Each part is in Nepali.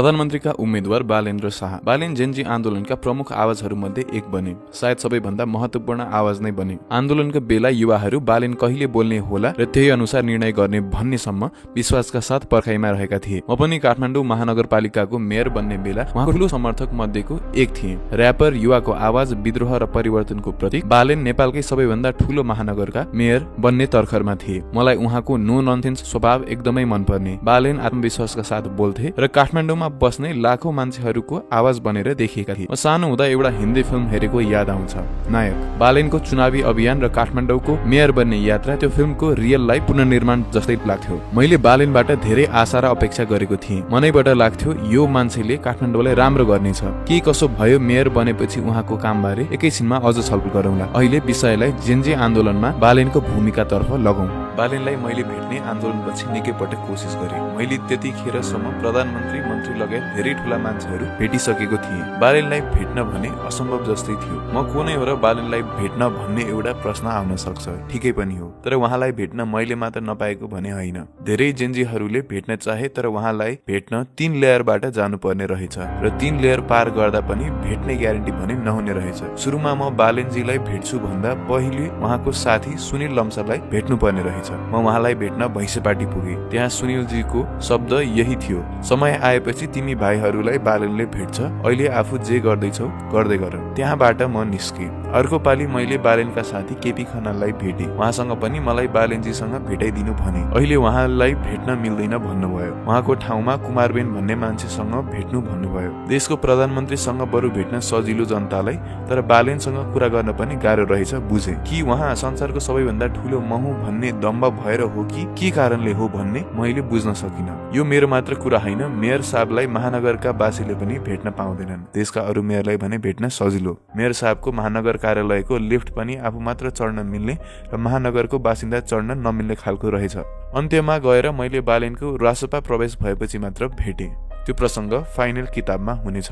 प्रधानमन्त्रीका उम्मेद्वार बालेन्द्र शाह। बालेन जेन्जी आन्दोलनका प्रमुख आवाजहरूमध्ये एक बने, सायद सबैभन्दा महत्वपूर्ण आवाज नै बने। आन्दोलनका बेला युवाहरू बालेन कहिले बोल्ने होला र त्यही अनुसार निर्णय गर्ने भन्नेसम्म विश्वासका साथ पर्खाइमा रहेका थिए। म पनि काठमाडौँ महानगरपालिकाको मेयर बन्ने बेला उहाँको ठूलो समर्थक मध्येको एक थिएँ। र्यापर, युवाको आवाज, विद्रोह र परिवर्तनको प्रतीक बालेन नेपालकै सबैभन्दा ठूलो महानगरका मेयर बन्ने तर्खरमा थिए। मलाई उहाँको नो ननसेन्स स्वभाव एकदमै मनपर्ने। बालेन आत्मविश्वासका साथ बोल्थे र काठमाडौँमा बस्ने लाखौं मान्छेहरूको आवाज बनेर देखिएका थिए। म सानो हुँदा एउटा हिन्दी फिल्म हेरेको याद आउँछ, नायक। बालेनको चुनावी अभियान र काठमाडौँको मेयर बन्ने यात्रा त्यो फिल्मको रियल लाइफ पुनर्निर्माण जस्तै लाग्थ्यो। मैले बालेनबाट धेरै आशा र अपेक्षा गरेको थिएँ। मनैबाट लाग्थ्यो यो मान्छेले काठमाडौँलाई राम्रो गर्नेछ। के कसो भयो मेयर बनेपछि उहाँको कामबारे एकैछिनमा अझ छलफल गरौँला। अहिले विषयलाई जेन्जी आन्दोलनमा बालेनको भूमिकातर्फ लगौं। बालेनलाई मैले भेट्ने आन्दोलनपछि निकै पटक कोसिस गरेँ। मैले त्यतिखेरसम्म प्रधानमन्त्री, मन्त्री लगायत धेरै ठूला मान्छेहरू भेटिसकेको थिएँ। बालेनलाई भेट्न भने असम्भव जस्तै थियो। म को नै हो र बालेनलाई भेट्न भन्ने एउटा प्रश्न आउन सक्छ, ठिकै पनि हो। तर उहाँलाई भेट्न मैले मात्र नपाएको भने होइन। धेरै जेन्जीहरूले भेट्न चाहे, तर उहाँलाई भेट्न 3 लेयरबाट जानुपर्ने रहेछ र 3 लेयर पार गर्दा पनि भेट्ने ग्यारेन्टी भने नहुने रहेछ। सुरुमा म बालेनजीलाई भेट्छु भन्दा पहिले उहाँको साथी सुनिल लम्साललाई भेट्नुपर्ने रहेछ। म उहाँलाई भेट्न भैँसेपाटी पुगे। त्यहाँ सुनिलजीको शब्द यही थियो, समय आएपछि तिमी भाइहरूलाई बालेनले भेट्छ, अहिले आफू जे गर्दैछौ गर्दै गर। त्यहाँबाट म निस्के। अर्को पालि मैले बालेनका साथी केपी खनाललाई भेटे। उहाँसँग पनि मलाई बालेनजीसँग भेटाइदिनु भने। अहिले उहाँलाई भेट्न मिल्दैन भन्नुभयो। उहाँको ठाउँमा कुमारबेन भन्ने मान्छेसँग भेट्नु भन्नुभयो। देशको प्रधानमन्त्रीसँग बरु भेट्न सजिलो जनतालाई, तर बालेनसँग कुरा गर्न पनि गाह्रो रहेछ बुझे। कि उहाँ संसारको सबैभन्दा ठूलो म हुँ भन्ने दम्ब भएर हो कि के कारणले हो भन्ने मैले बुझ्न सकिनँ। यो मेरो मात्र कुरा होइन, मेयर साहबलाई महानगरका वासीले पनि भेट्न पाउँदैनन्। देशका अरू मेयरलाई भने भेट्न सजिलो। मेयर साहबको महानगर कार्यालयको लिफ्ट पनि आफू मात्र चढ्न मिल्ने र महानगरको बासिन्दा चढ्न नमिल्ने खालको रहेछ। अन्त्यमा गएर मैले बालेनको रासपा प्रवेश भएपछि मात्र भेटे। त्यो प्रसङ्ग फाइनल किताबमा हुनेछ।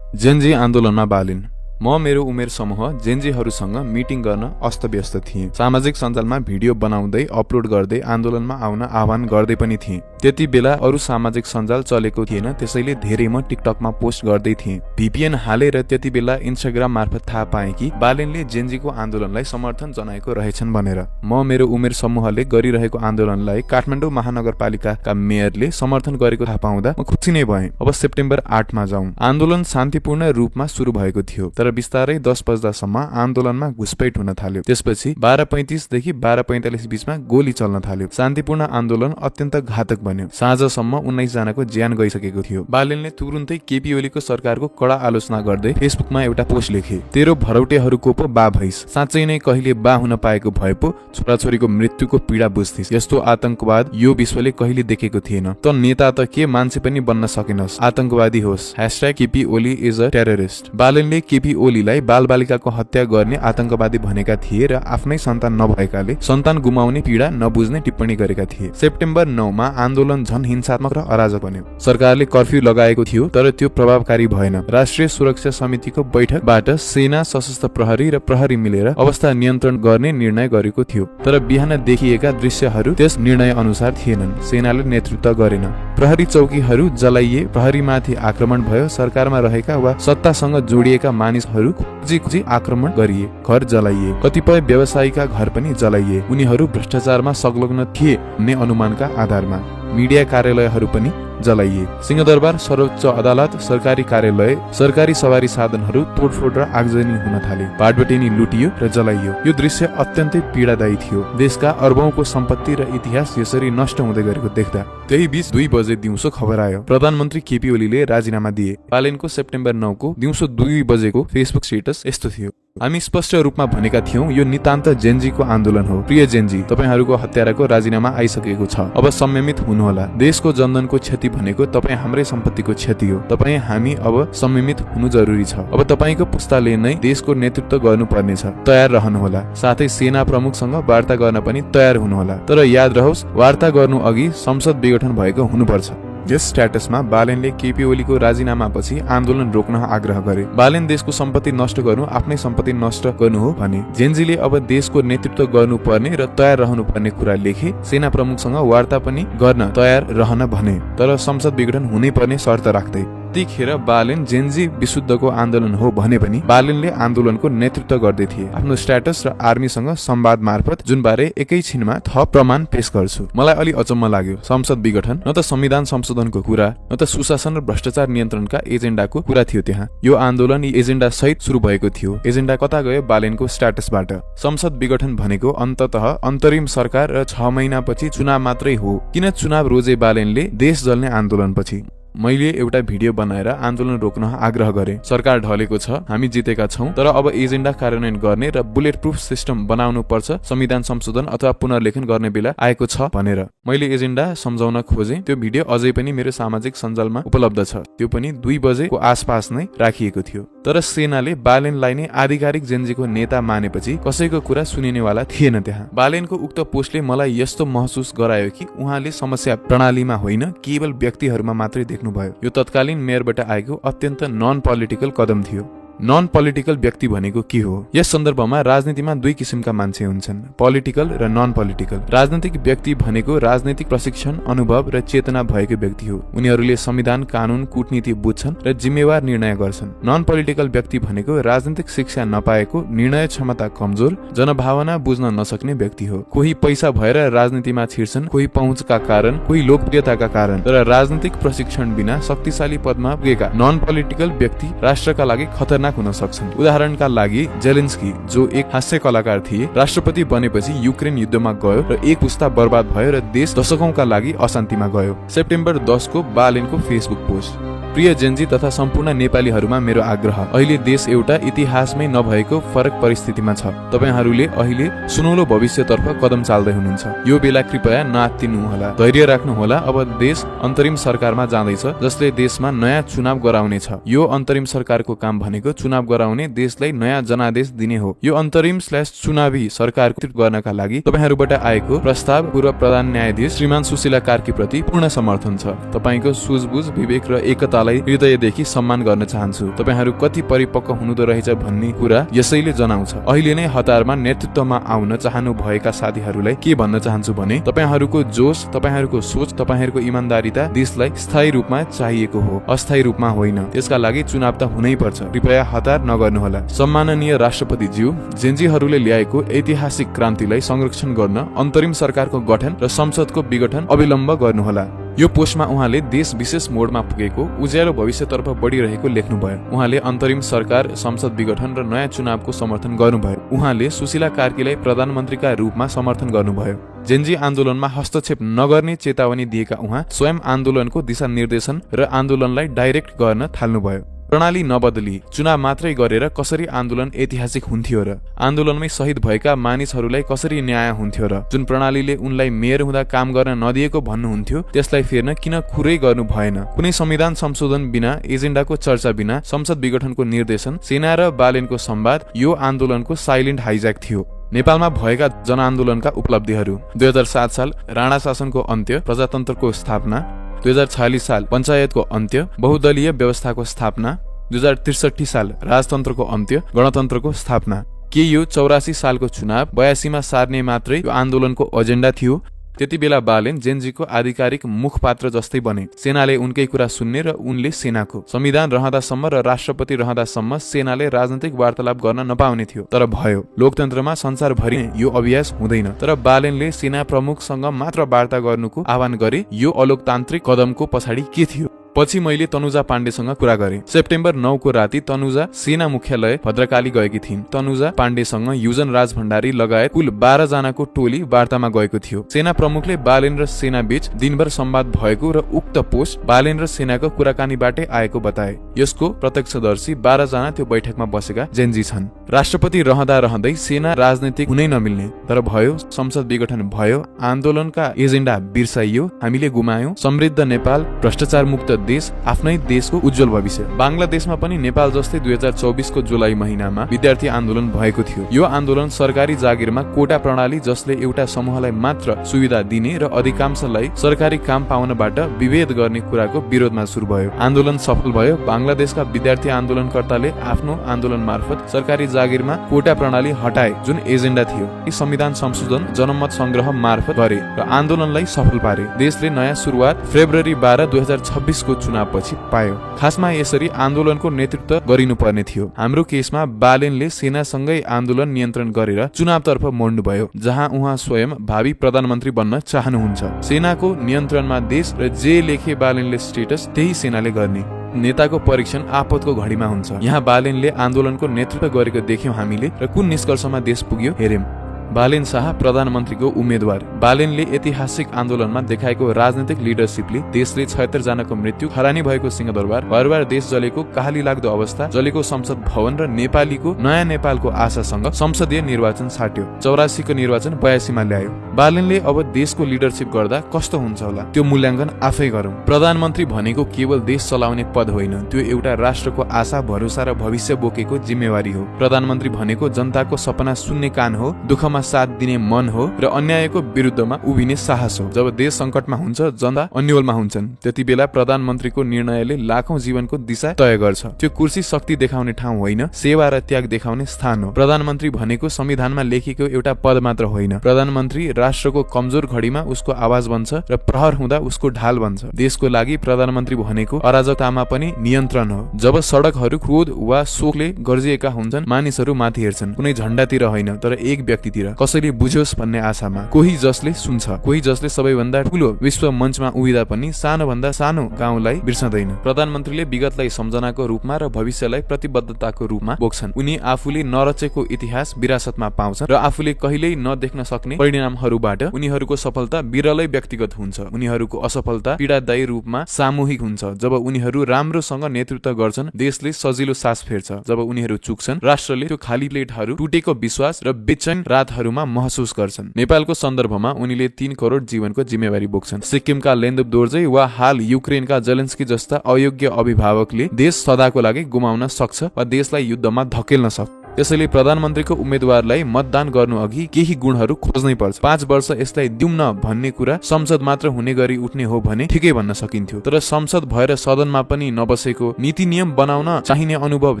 जेन्जी आन्दोलनमा बालेन। म मेरो उमेर समूह जेन्जीहरूसँग मिटिङ गर्न अस्तव्यस्त थिएँ। सामाजिक सञ्जालमा भिडियो बनाउँदै अपलोड गर्दै आन्दोलनमा आउन आह्वान गर्दै पनि थिएँ। त्यति बेला अरू सामाजिक सञ्जाल चलेको थिएन, त्यसैले धेरै म टिकटकमा पोस्ट गर्दै थिएँ। VPN हालेर त्यति बेला इन्स्टाग्राम मार्फत थाहा पाएँ कि बालेनले जेन्जीको आन्दोलनलाई समर्थन जनाएको रहेछन् भनेर। म मेरो उमेर समूहले गरिरहेको आन्दोलनलाई काठमाडौँ महानगरपालिकाका मेयरले समर्थन गरेको थाहा पाउँदा म खुसी नै भएँ। अब सेप्टेम्बर 8 मा जाउँ। आन्दोलन शान्तिपूर्ण रूपमा सुरु भएको थियो, तर बिस्तारै 10 बज्दासम्म आन्दोलनमा घुसपैठ हुन थाल्यो। त्यसपछि 12:35 देखि 12:45 बीचमा गोली चल्न थाल्यो। शान्तिपूर्ण आन्दोलन अत्यन्त घातक बन्यो। साँझसम्म 19 जनाको ज्यान गइसकेको थियो। बालेनले तुरुन्तै केपी ओलीको सरकारको कडा आलोचना गर्दै फेसबुकमा एउटा पोस्ट लेखे, तेरो भरौटेहरूको पो बा भइस, साँच्चै नै कहिले बा हुन पाएको भए पो छोराछोरीको मृत्युको पीडा बुझ्थिस्। यस्तो आतंकवाद यो विश्वले कहिले देखेको थिएन। त नेता त के मान्छे पनि बन्न सकेनस्, आतंकवादी होस्। #KP Oli is a terrorist. बालेनले केपी ओलीलाई बालबालिकाको हत्या गर्ने आतंकवादी भनेका थिए र आफ्नै सन्तान नभएकाले सन्तान गुमाउने पीडा नबुझ्ने टिप्पणी गरेका थिए। सेप्टेम्बर 9 मा आन्दोलन झन हिंसात्मक र अराजक बन्यो। सरकारले कर्फ्यू लगाएको थियो, तर त्यो प्रभावकारी भएन। राष्ट्रिय सुरक्षा समितिको बैठकबाट सेना, सशस्त्र प्रहरी र प्रहरी मिलेर अवस्था नियन्त्रण गर्ने निर्णय गरेको थियो, तर बिहान देखिएका दृश्यहरू त्यस निर्णय अनुसार थिएनन्। सेनाले नेतृत्व गरेन। प्रहरी चौकीहरू जलाइए, प्रहरीमाथि आक्रमण भयो, सरकारमा रहेका वा सत्तासँग जोडिएका मानिसहरू खोजी आक्रमण गरिए, घर जलाइए, कतिपय व्यवसायीका घर पनि जलाइए। उनीहरू भ्रष्टाचारमा संलग्न थिए भन्ने अनुमानका आधारमा। मिडिया कार्यालयहरू पनि जलाइए। सिंहदरबार, सर्वोच्च अदालत, सरकारी कार्यालय, सरकारी सवारी साधनहरू तोडफोड र आगजनी हुन थाले। भाटबटेनी लुटियो र जलाइयो। यो दृश्य अत्यन्तै पीडादायी थियो। देशका अर्बौंको सम्पत्ति र इतिहास यसरी नष्ट हुँदै गरेको देख्दा त्यही बीच 2 बजे दिउँसो खबर आयो, प्रधानमन्त्री केपी ओलीले राजीनामा दिए। बालेनको सेप्टेम्बर 9 को दिउँसो 2 बजेको फेसबुक स्टेटस यस्तो थियो, हामी स्पष्ट रूपमा भनेका थियौं यो नितान्त जेन्जीको आन्दोलन हो। प्रिय जेन्जी, तपाईहरूको हत्याराको राजीनामा आइसकेको छ। अब संयमित हुनुहोला। देशको जनधनको क्षति भनेको तपाईँ हाम्रै सम्पत्तिको क्षति हो। तपाईँ हामी अब संयमित हुनु जरुरी छ। अब तपाईको पुस्ताले नै देशको नेतृत्व गर्नुपर्नेछ। तयार रहनुहोला। साथै सेना प्रमुखसँग वार्ता गर्न पनि तयार हुनुहोला। तर याद रहोस्, वार्ता गर्नु अघि संसद विघटन भएको हुनुपर्छ। यस स्ट्याटसमा बालेनले केपी ओलीको राजीनामापछि आन्दोलन रोक्न आग्रह गरे। बालेन देशको सम्पत्ति नष्ट गर्नु आफ्नै सम्पत्ति नष्ट गर्नु हो भने जेन्जीले अब देशको नेतृत्व गर्नुपर्ने र तयार रहनुपर्ने कुरा लेखे। सेना प्रमुखसँग वार्ता पनि गर्न तयार रहन भने, तर संसद विघटन हुनै पर्ने शर्त राख्दै। त्यतिखेर बालेन जेन्जी विशुद्धको आन्दोलन हो भने पनि बालेनले आन्दोलनको नेतृत्व गर्दै थिए। आफ्नो स्ट्याटस र आर्मीसँग संवाद मार्फत जुन बारे एकैछिनमा थप प्रमाण पेश गर्छु। मलाई अलि अचम्म लाग्यो। संसद विघटन न त संविधान संशोधनको कुरा न त सुशासन र भ्रष्टाचार नियन्त्रणका एजेन्डाको कुरा थियो। त्यहाँ यो आन्दोलन यी एजेन्डा सहित सुरु भएको थियो। एजेन्डा कता गयो? बालेनको स्ट्याटसबाट। संसद विघटन भनेको अन्ततः अन्तरिम सरकार र 6 महिनापछि चुनाव मात्रै हो। किन चुनाव रोजे बालेनले देश जल्ने आन्दोलनपछि? मैले एउटा भिडियो बनाएर आन्दोलन रोक्न आग्रह गरे। सरकार ढलेको छ, हामी जितेका छौं, तर अब एजेन्डा कार्यान्वयन गर्ने र बुलेट प्रुफ सिस्टम बनाउनु पर्छ, संविधान संशोधन अथवा पुनर्लेखन गर्ने बेला आएको छ भनेर मैले एजेन्डा सम्झाउन खोजे। त्यो भिडियो अझै पनि मेरो सामाजिक सञ्जालमा उपलब्ध छ। त्यो पनि 2 बजेको आसपास नै राखिएको थियो। तर सेनाले बालेनलाई नै आधिकारिक जेन्जीको नेता मानेपछि कसैको कुरा सुनिनेवाला थिएन। त्यहाँ बालेनको उक्त पोस्टले मलाई यस्तो महसुस गरायो कि उहाँले समस्या प्रणालीमा होइन केवल व्यक्तिहरूमा मात्रै भयो। यो तत्कालीन मेयरबाट आएको अत्यन्त नन पोलिटिकल कदम थियो। नन पोलिटिकल व्यक्ति भनेको के हो? यस सन्दर्भमा राजनीतिमा 2 किसिमका मान्छे हुन्छन्, पोलिटिकल र नन पोलिटिकल। राजनीतिक व्यक्ति भनेको राजनीतिक प्रशिक्षण, अनुभव र चेतना भएको व्यक्ति हो। उनीहरूले संविधान, कानून, कूटनीति बुझ्छन् र जिम्मेवार निर्णय गर्छन्। नन पोलिटिकल व्यक्ति भनेको राजनीतिक शिक्षा नपाएको, निर्णय क्षमता कमजोर, जनभावना बुझ्न नसक्ने व्यक्ति हो। कोही पैसा भएर राजनीतिमा छिर्छन्, कोही पहुँचका कारण, कोही लोकप्रियताका कारण। तर राजनीतिक प्रशिक्षण बिना शक्तिशाली पदमा पुगेका नन पोलिटिकल व्यक्ति राष्ट्रका लागि खतरनाक हुन सक्छन्। उदाहरणका लागि जेलेन्स्की, जो एक हास्य कलाकार थिए, राष्ट्रपति बनेपछि युक्रेन युद्धमा गयो र एक पुस्ता बर्बाद भयो र देश दशकौंका लागि अशान्तिमा गयो। सेप्टेम्बर 10 को बालेनको फेसबुक पोस्ट। प्रिय जेन्जी तथा सम्पूर्ण नेपालीहरूमा मेरो आग्रह, अहिले देश एउटा इतिहासमै नभएको फरक परिस्थितिमा छ। तपाईहरूले अहिले सुनौलो भविष्यतर्फ कदम चाल्दै हुनुहुन्छ। यो बेला कृपया नआत्तिनुहोला, धैर्य राख्नुहोला। अब देश अन्तरिम सरकारमा जाँदैछ, जसले देशमा नयाँ चुनाव गराउनेछ। यो अन्तरिम सरकारको काम भनेको चुनाव गराउने, देशलाई नयाँ जनादेश दिने हो। यो अन्तरिम/चुनावी सरकार गर्नका लागि तपाईहरूबाट आएको प्रस्ताव पूर्व प्रधान न्यायाधीश श्रीमान सुशीला कार्की प्रति पूर्ण समर्थन छ। तपाईको सुझबुझ, विवेक र एकता हृदयदेखि सम्मान गर्न चाहन्छु। तपाईहरू कति परिपक्व हुनुहुँदो रहेछ भन्ने कुरा यसैले जनाउँछ। अहिले नै हतारमा नेतृत्वमा आउन चाहनु भएका साथीहरूलाई के भन्न चाहन्छु भने, तपाईहरूको जोश, तपाईहरूको सोच, तपाईहरूको इमानदारीता देशलाई स्थायी रूपमा चाहिएको हो, अस्थायी रूपमा होइन। त्यसका लागि चुनाव त हुनै पर्छ। कृपया हतार नगर्नुहोला। सम्माननीय राष्ट्रपति ज्यू, जेन्जीहरूले ल्याएको ऐतिहासिक क्रान्तिलाई संरक्षण गर्न अन्तरिम सरकारको गठन र संसदको विघटन अविलम्ब गर्नुहोला। यो पोस्टमा उहाँले देश विशेष मोडमा पुगेको उज्यालो भविष्यतर्फ बढिरहेको लेख्नुभयो। उहाँले अन्तरिम सरकार, संसद विघटन र नयाँ चुनावको समर्थन गर्नुभयो। उहाँले सुशीला कार्कीलाई प्रधानमन्त्रीका रूपमा समर्थन गर्नुभयो। जेन्जी आन्दोलनमा हस्तक्षेप नगर्ने चेतावनी दिएका उहाँ स्वयं आन्दोलनको दिशानिर्देशन र आन्दोलनलाई डाइरेक्ट गर्न थाल्नुभयो। प्रणाली नबदली चुनाव मात्रै गरेर कसरी आन्दोलन ऐतिहासिक हुन्थ्यो र? आन्दोलनमै शहीद भएका मानिसहरूलाई कसरी न्याय हुन्थ्यो र? जुन प्रणालीले उनलाई मेयर हुँदा काम गर्न नदिएको भन्नुहुन्थ्यो, त्यसलाई फेर्न किन खुरै गर्नु भएन? कुनै संविधान संशोधन बिना, एजेन्डाको चर्चा बिना, संसद विघटनको निर्देशन, सेना र बालेनको संवाद यो आन्दोलनको साइलेन्ट हाइज्याक थियो। नेपालमा भएका जनआन्दोलनका उपलब्धिहरू: 2007 साल राणा शासनको अन्त्य, प्रजातन्त्रको स्थापना। 2046 साल पञ्चायतको अन्त्य, बहुदलीय व्यवस्थाको स्थापना। 2063 साल राजतन्त्रको अन्त्य, गणतन्त्रको स्थापना। के यो 84 सालको चुनाव 82 मा सार्ने मात्रै यो आन्दोलनको एजेन्डा थियो? त्यति बेला बालेन जेन्जीको आधिकारिक मुखपात्र जस्तै बने। सेनाले उनकै कुरा सुन्ने र उनले सेनाको। संविधान रहँदासम्म र राष्ट्रपति रहँदासम्म सेनाले राजनैतिक वार्तालाप गर्न नपाउने थियो, तर भयो। लोकतन्त्रमा संसारभरि यो अभ्यास हुँदैन। तर बालेनले सेना प्रमुखसँग मात्र वार्ता गर्नुको आह्वान गरे। यो अलोकतान्त्रिक कदमको पछाडि के थियो? पछि मैले तनुजा पाण्डेसँग कुरा गरे। सेप्टेम्बर 9 को राति तनुजा सेना मुख्यालय भद्रकाली गएकी थिइन्। तनुजा पाण्डेसँग युजन राज भण्डारी लगायत कुल 12 जनाको टोली वार्तामा गएको थियो। सेना प्रमुखले बालेन र सेना बीच दिनभर संवाद भएको र उक्त पोस्ट बालेन र सेनाको कुराकानीबाटै आएको बताए। यसको प्रत्यक्षदर्शी 12 जना त्यो बैठकमा बसेका जेन्जी छन्। राष्ट्रपति रहँदा रहँदै सेना राजनीतिक हुनै नमिल्ने, तर भयो। संसद विघटन भयो, आन्दोलनका एजेन्डा बिर्साइयो, हामीले गुमायौं समृद्ध नेपाल, भ्रष्टाचार मुक्त देश, आफ्नै देशको उज्जवल भविष्य। बांग्लादेशमा पनि नेपाल जस्तै 2024 को जुलाई महिनामा विद्यार्थी आन्दोलन भएको थियो। यो आन्दोलन सरकारी जागिरमा कोटा प्रणाली, जसले एउटा समूहलाई मात्र सुविधा दिने र अधिकांशलाई सरकारी काम पाउनबाट विभेद गर्ने कुराको विरोधमा सुरु भयो। आन्दोलन सफल भयो। बांग्लादेशका विद्यार्थी आन्दोलनकर्ताले आफ्नो आन्दोलन मार्फत सरकारी जागिरमा कोटा प्रणाली हटाए, जुन एजेन्डा थियो। संविधान संशोधन जनमत संग्रह मार्फत गरे र आन्दोलनलाई सफल पारे। देशले नयाँ सुरुवात फेब्रुअरी 12, 2026 देशको चुनावपछि पायो। खासमा यसरी आन्दोलनको नेतृत्व गरिनुपर्ने थियो। हाम्रो केसमा बालेनले सेनासँगै आन्दोलन नियन्त्रण गरेर चुनावतर्फ मोड्नुभयो, जहाँ उहाँ स्वयं भावी प्रधानमन्त्री बन्न चाहनुहुन्छ। सेनाको नियन्त्रणमा देश र जे लेखे बालेनले स्टेटस त्यही सेनाले गर्ने। नेताको परीक्षण आपतको घडीमा हुन्छ। यहाँ बालेनले आन्दोलनको नेतृत्व गरेको देख्यौं हामीले र कुन निष्कर्षमा देश पुग्यो हेर्यौं। बालेन शाह प्रधानमन्त्रीको उम्मेद्वार। बालेनले ऐतिहासिक आन्दोलनमा देखाएको राजनीतिक लिडरसिपले देशले 76 जनाको मृत्यु, खरानी भएको सिंहदरबार, बार देश जलेको काहली लाग्दो अवस्था, जलेको संसद भवन र नेपालीको नयाँ नेपालको आशासँग संसदीय निर्वाचन साट्यो। 84 को निर्वाचन 82 मा ल्यायो। बालेनले अब देशको लिडरसिप गर्दा कस्तो हुन्छ होला त्यो मूल्याङ्कन आफै गरौं। प्रधानमन्त्री भनेको केवल देश चलाउने पद होइन, त्यो एउटा राष्ट्रको आशा, भरोसा र भविष्य बोकेको जिम्मेवारी हो। प्रधानमन्त्री भनेको जनताको सपना सुन्ने कान हो, दुःखमा साथ दिने मन हो र अन्यायको विरुद्धमा उभिने साहस हो। जब देश संकटमा हुन्छ, जनता अन्योलमा हुन्छन्, त्यति बेला प्रधानमन्त्रीको निर्णयले लाखौं जीवनको दिशा तय गर्छ। त्यो कुर्सी शक्ति देखाउने ठाउँ होइन, सेवा र त्याग देखाउने स्थान हो। प्रधानमन्त्री भनेको संविधानमा लेखिएको एउटा पद मात्र होइन। प्रधानमन्त्री राष्ट्रको कमजोर घडीमा उसको आवाज बन्छ र प्रहर हुँदा उसको ढाल बन्छ। देशको लागि प्रधानमन्त्री भनेको अराजकतामा पनि नियन्त्रण हो। जब सडकहरू क्रोध वा शोकले गर्जिएका हुन्छन्, मानिसहरू माथि हेर्छन्, कुनै झण्डातिर होइन तर एक व्यक्तितिर, कसैले बुझोस् भन्ने आशामा। कोही जसले सुन्छ, कोही जसले सबैभन्दा ठूलो विश्व मञ्चमा उभिँदा पनि सानो भन्दा सानो गाउँलाई बिर्सँदैन। प्रधानमन्त्रीले विगतलाई सम्झनाको रूपमा र भविष्यलाई प्रतिबद्धताको रूपमा बोक्छन्। उनी आफूले नरचेको इतिहास विरासतमा पाउँछन् र आफूले कहिल्यै नदेख्न सक्ने परिणामहरूबाट उनीहरूको सफलता बिरलै व्यक्तिगत हुन्छ। उनीहरूको असफलता पीडादायी रूपमा सामूहिक हुन्छ। जब उनीहरू राम्रोसँग नेतृत्व गर्छन्, देशले सजिलो सास फेर्छ। जब उनीहरू चुक्छन्, राष्ट्रले त्यो खाली प्लेटहरू, टुटेको विश्वास र बेचैन रातहरूमा महसुस गर्छन्। नेपालको सन्दर्भमा उनीले 3 करोड जीवनको जिम्मेवारी बोक्छन्। सिक्किमका लेन्दुप दोर्जे वा हाल युक्रेनका जेलेन्स्की जस्ता अयोग्य अभिभावकले देश सदाको लागि गुमाउन सक्छ वा देशलाई युद्धमा धकेल्न सक्छ। त्यसैले प्रधानमन्त्रीको उम्मेद्वारलाई मतदान गर्नु अघि केही गुणहरू खोज्नै पर्छ। 5 वर्ष यसलाई दिउन भन्ने कुरा संसद मात्र हुने गरी उठ्ने हो भने ठिकै भन्न सकिन्थ्यो, तर संसद भएर सदनमा पनि नबसेको, नीति नियम बनाउन चाहिने अनुभव